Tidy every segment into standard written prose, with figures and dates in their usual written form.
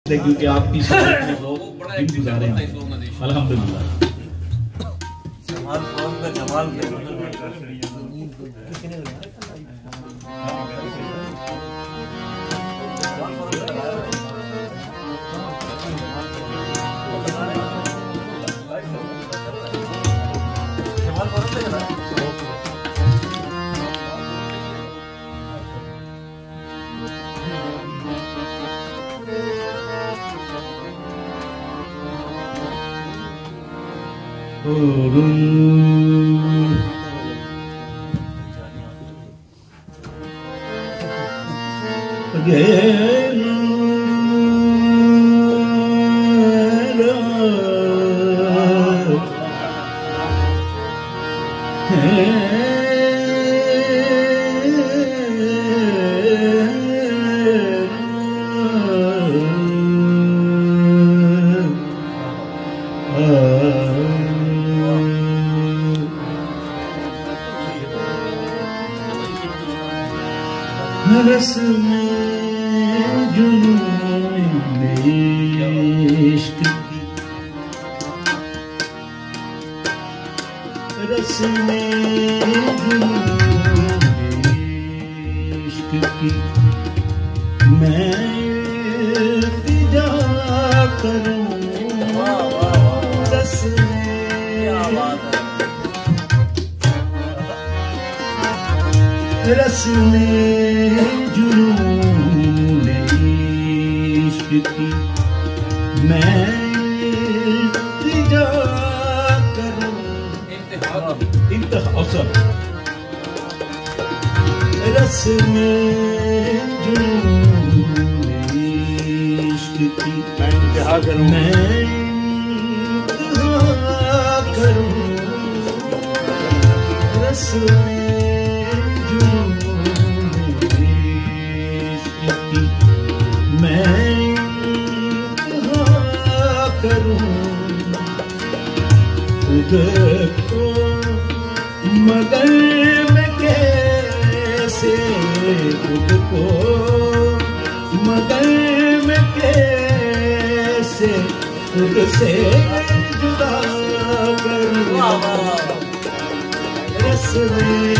क्योंकि आपकी दिन गुजारे हैं अल्हम्दुलिल्लाह। रस में जुनून इश्क की, रस में जुनून इश्क की मैं इल्तिजा करूं। रस रस में जुनून इश्क की मैं इल्तिजा करूं। रस में जुनून इश्क की मैं इंतहा करूं। मैं इंतहा करूं। रस में मैं करूं खुद को मगर मैं कैसे, खुद को मगर मैं कैसे खुद से जुदा करूं। रस में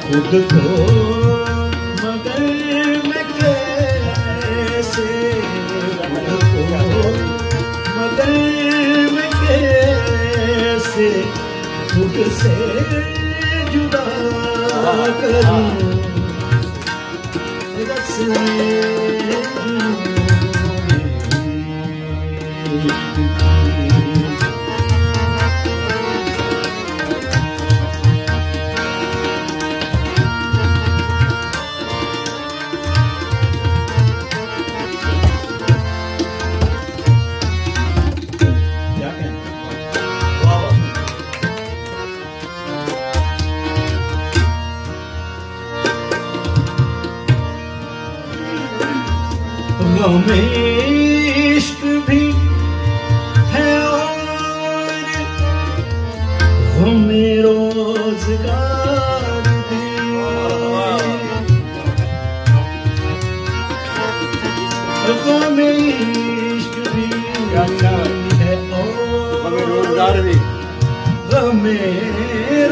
खुद को मगर मैं कैसे, खुद को मगर मैं कैसे खुद से जुदा करूं। रस गम इश्क भी है और गम रोज़गार भी। गम इश्क भी है और रोज़गार भी, गम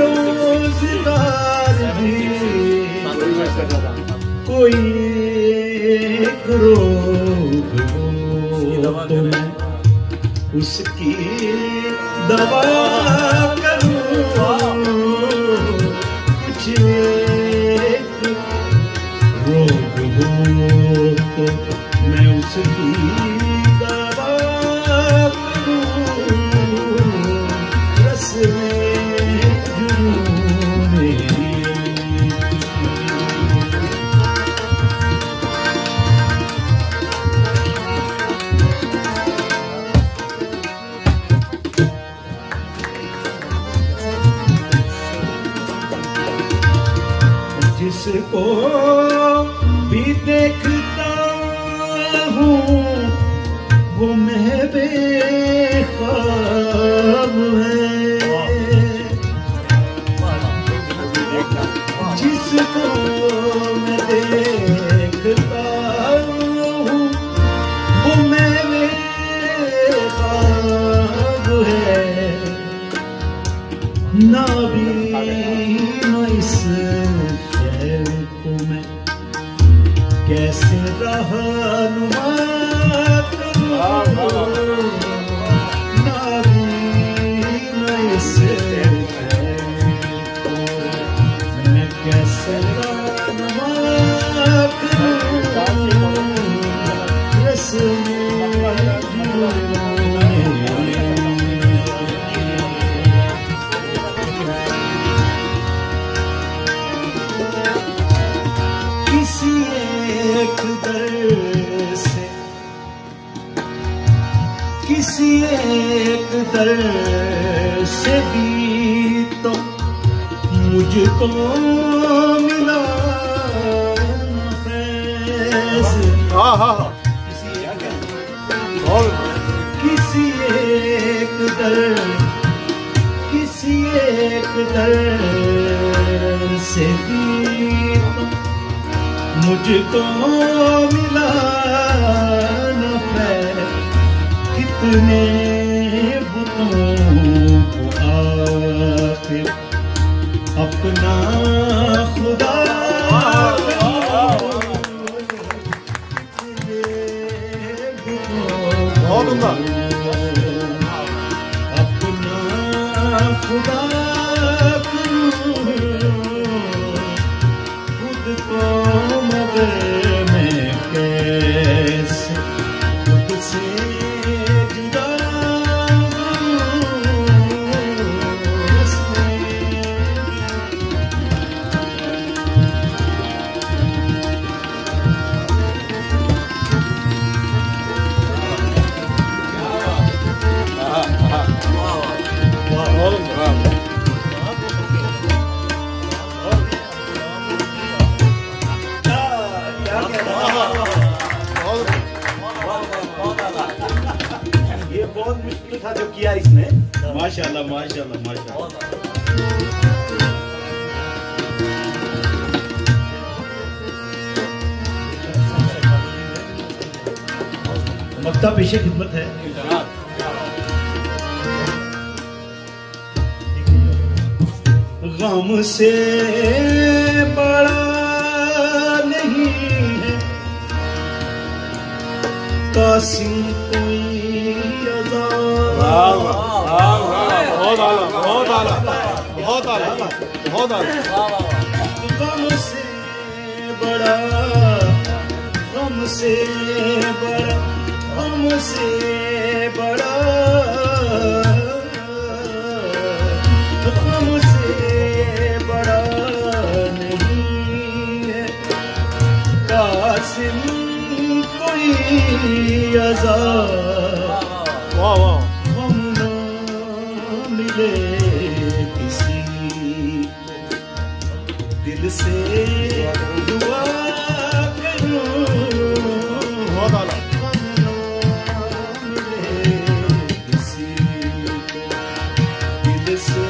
रोज़गार भी। कोई एक रोग हो तो मैं उसकी दवा करूं। कुछ एक रोग हो तो मैं उसकी दवा करूं। रस में जुनून जिसको भी देखता हूँ वो मैं बेख्वाब है। ना भी इस शहर को मैं कैसे रहनुमा करूं, ना भी इस शहर को मैं कैसे रहनुमा करूं, रस्म किसी एक दर से भी तो मुझको मिला फैज़। किसी एक दर से भी तो मुझको मिला न फैज़। कितने बुतों को आखिर अपना खुदा अपना खुदा खुद को मगर मैं कैसे खुद से ये बहुत मुश्किल था जो किया इसने। माशाल्लाह माशाल्लाह माशाल्लाह। मक्ता पेशे खिदमत है। गम से बड़ा नहीं है कासिम कोई बहुत आला बहुत आला बहुत आला बहुत आला। गम से बड़ा गम से बड़ा गम से बड़ा गम से बड़ा नहीं है कासिम कोई अज़ाब। वाह वाह। हम ना मिले किसी दिल से दुआ करो। बहुत आला। हम ना मिले किसी दिल से